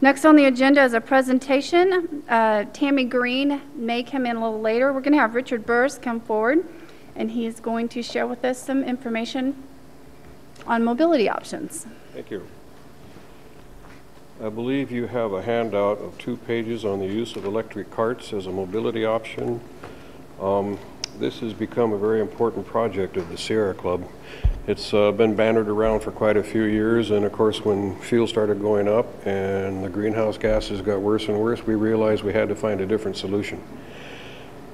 Next on the agenda is a presentation. Tammy Green may come in a little later. We're going to have Richard Burris come forward, and he is going to share with us some information on mobility options. Thank you. I believe you have a handout of 2 pages on the use of electric carts as a mobility option. This has become a very important project of the Sierra Club. It's been bannered around for quite a few years, and of course when fuel started going up and the greenhouse gases got worse and worse, we realized we had to find a different solution.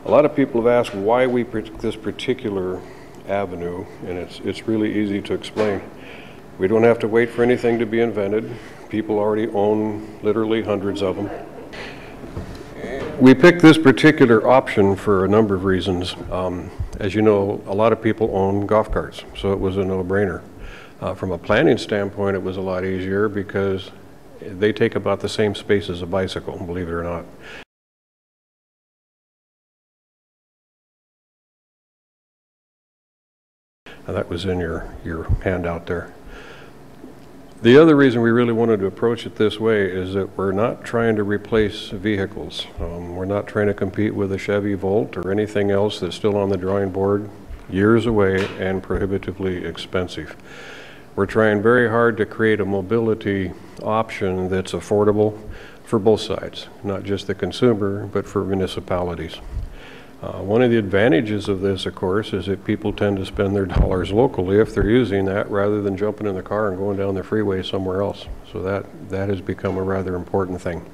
A lot of people have asked why we picked this particular avenue, and it's really easy to explain. We don't have to wait for anything to be invented. People already own literally hundreds of them. We picked this particular option for a number of reasons. As you know, a lot of people own golf carts, so it was a no-brainer. From a planning standpoint, it was a lot easier because they take about the same space as a bicycle, believe it or not. And that was in your handout there. The other reason we really wanted to approach it this way is that we're not trying to replace vehicles. We're not trying to compete with a Chevy Volt or anything else that's still on the drawing board, years away and prohibitively expensive. We're trying very hard to create a mobility option that's affordable for both sides, not just the consumer, but for municipalities. One of the advantages of this, of course, is that people tend to spend their dollars locally if they're using that rather than jumping in the car and going down the freeway somewhere else. So that has become a rather important thing.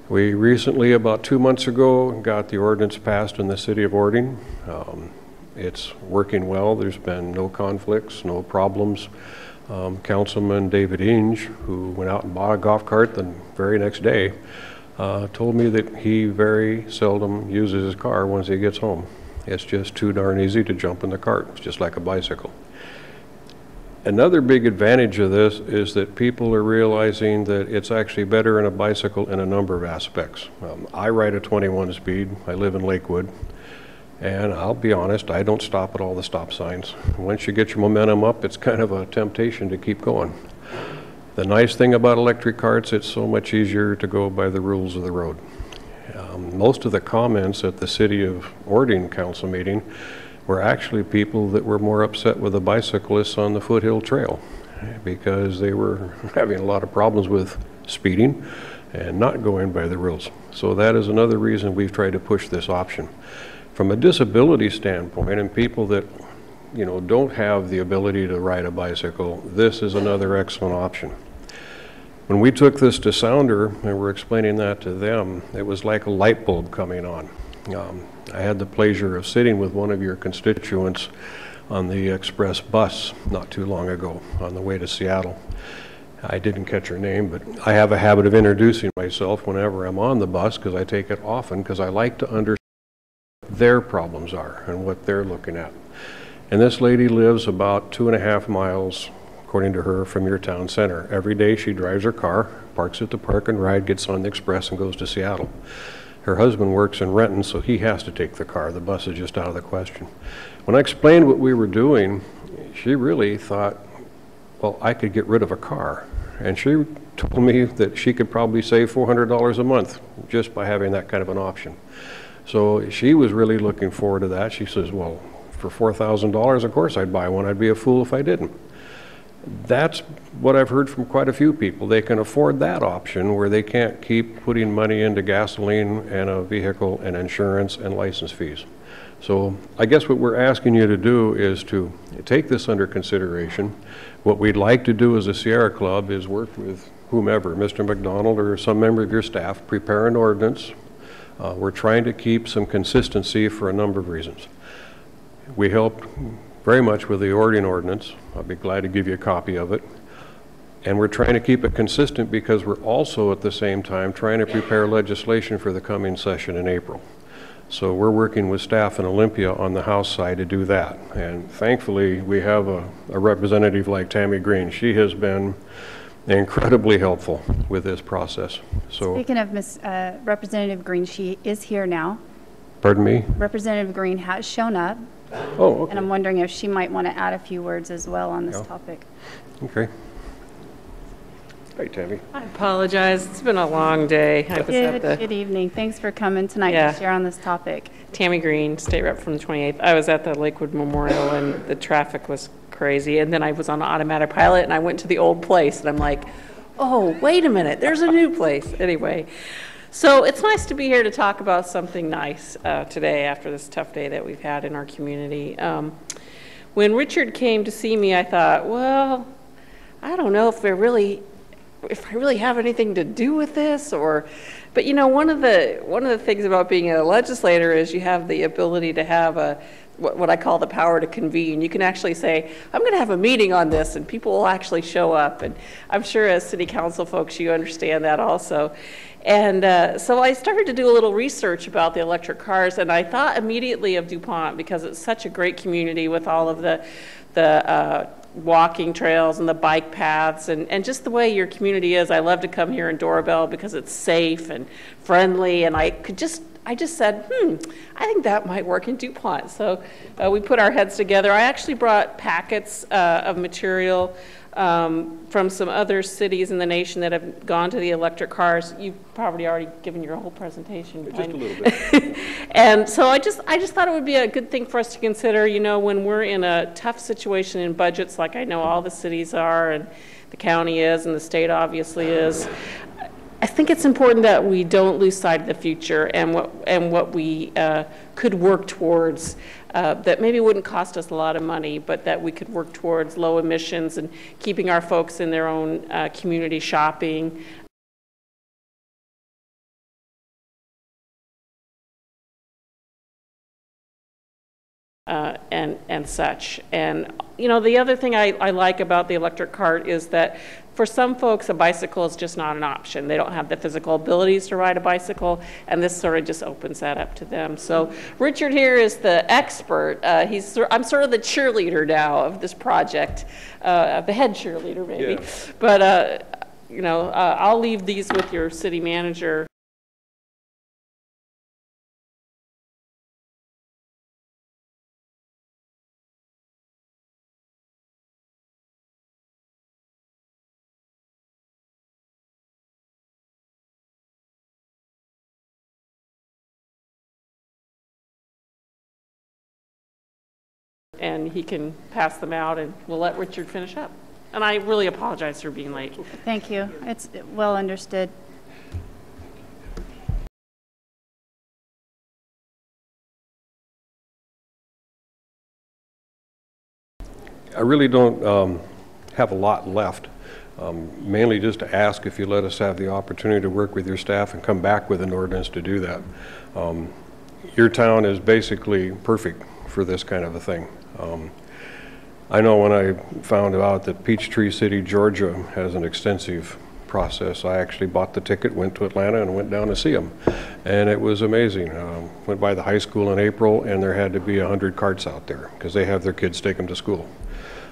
We recently, about 2 months ago, got the ordinance passed in the city of Orting. It's working well. There's been no conflicts, no problems. Councilman David Inge, who went out and bought a golf cart the very next day, told me that he very seldom uses his car once he gets home. It's just too darn easy to jump in the cart. It's just like a bicycle. Another big advantage of this is that people are realizing that it's actually better in a bicycle in a number of aspects. I ride a 21 speed. I live in Lakewood. And I'll be honest, I don't stop at all the stop signs. Once you get your momentum up, it's kind of a temptation to keep going. The nice thing about electric carts, it's so much easier to go by the rules of the road. Most of the comments at the City of Orting Council meeting were actually people that were more upset with the bicyclists on the Foothill Trail because they were having a lot of problems with speeding and not going by the rules. So that is another reason we've tried to push this option. From a disability standpoint, and people that don't have the ability to ride a bicycle, this is another excellent option. When we took this to Sounder and we're explaining that to them, it was like a light bulb coming on. I had the pleasure of sitting with one of your constituents on the express bus not too long ago on the way to Seattle. I didn't catch her name, but I have a habit of introducing myself whenever I'm on the bus because I take it often because I like to understand their problems are and what they're looking at. And this lady lives about 2.5 miles, according to her, from your town center. Every day she drives her car, parks at the park and ride, gets on the express and goes to Seattle. Her husband works in Renton, so he has to take the car. The bus is just out of the question. When I explained what we were doing, she really thought, well, I could get rid of a car. And she told me that she could probably save $400 a month just by having that kind of an option. So she was really looking forward to that. She says, well, for $4,000, of course I'd buy one. I'd be a fool if I didn't. That's what I've heard from quite a few people. They can afford that option where they can't keep putting money into gasoline and a vehicle and insurance and license fees. So I guess what we're asking you to do is to take this under consideration. What we'd like to do as a Sierra Club is work with whomever, Mr. McDonald or some member of your staff, prepare an ordinance. We're trying to keep some consistency for a number of reasons. We helped very much with the Orting ordinance. I'll be glad to give you a copy of it. And we're trying to keep it consistent because we're also at the same time trying to prepare legislation for the coming session in April. So we're working with staff in Olympia on the House side to do that. And thankfully we have a representative like Tammy Green. She has been incredibly helpful with this process. So speaking of Representative Green, she is here now. Pardon me? Representative Green has shown up, Oh, okay. and I'm wondering if she might want to add a few words as well on this topic. Okay. Hi, Tammy. I apologize. It's been a long day. I was at the Good evening. Thanks for coming tonight Yeah. to share on this topic. Tammy Green, state rep from the 28th. I was at the Lakewood Memorial and the traffic was crazy. And then I was on automatic pilot and I went to the old place and I'm like, oh, wait a minute, there's a new place. Anyway, so it's nice to be here to talk about something nice today after this tough day that we've had in our community. When Richard came to see me, I thought, well, I don't know if I really have anything to do with this, but you know, one of the things about being a legislator is you have the ability to have what I call the power to convene. You can actually say, I'm going to have a meeting on this, and people will actually show up. And I'm sure as city council folks, you understand that also. And so I started to do a little research about the electric cars, and I thought immediately of DuPont because it's such a great community with all of the walking trails and the bike paths and just the way your community is. I love to come here in Dorabelle because it's safe and friendly, and I just said, I think that might work in DuPont. So we put our heads together. I actually brought packets of material from some other cities in the nation that have gone to the electric cars. You've probably already given your whole presentation. Just a little bit. And so I just thought it would be a good thing for us to consider, you know, when we're in a tough situation in budgets, like I know all the cities are and the county is and the state obviously is. I think it's important that we don't lose sight of the future and what we could work towards that maybe wouldn't cost us a lot of money, but that we could work towards low emissions and keeping our folks in their own community shopping. And such. And you know, the other thing I like about the electric cart is that for some folks a bicycle is just not an option. They don't have the physical abilities to ride a bicycle, and this sort of just opens that up to them. So Richard here is the expert. I'm sort of the cheerleader now of this project, the head cheerleader maybe. Yeah. But you know, I'll leave these with your city manager. And he can pass them out, and we'll let Richard finish up. And I really apologize for being late. Thank you. It's well understood. I really don't have a lot left, mainly just to ask if you let us have the opportunity to work with your staff and come back with an ordinance to do that. Your town is basically perfect for this kind of a thing. I know when I found out that Peachtree City, Georgia has an extensive process, I actually bought the ticket, went to Atlanta and went down to see them. And it was amazing. Went by the high school in April and there had to be 100 carts out there because they have their kids take them to school.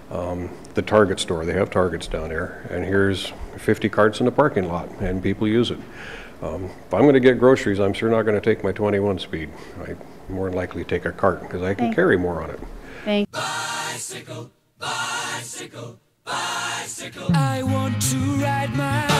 The Target store, they have Targets down there, and here's 50 carts in the parking lot and people use it. If I'm going to get groceries, I'm sure not going to take my 21 speed. I more than likely take a cart because I can carry more on it. Thank you. Bicycle, bicycle, bicycle. I want to ride my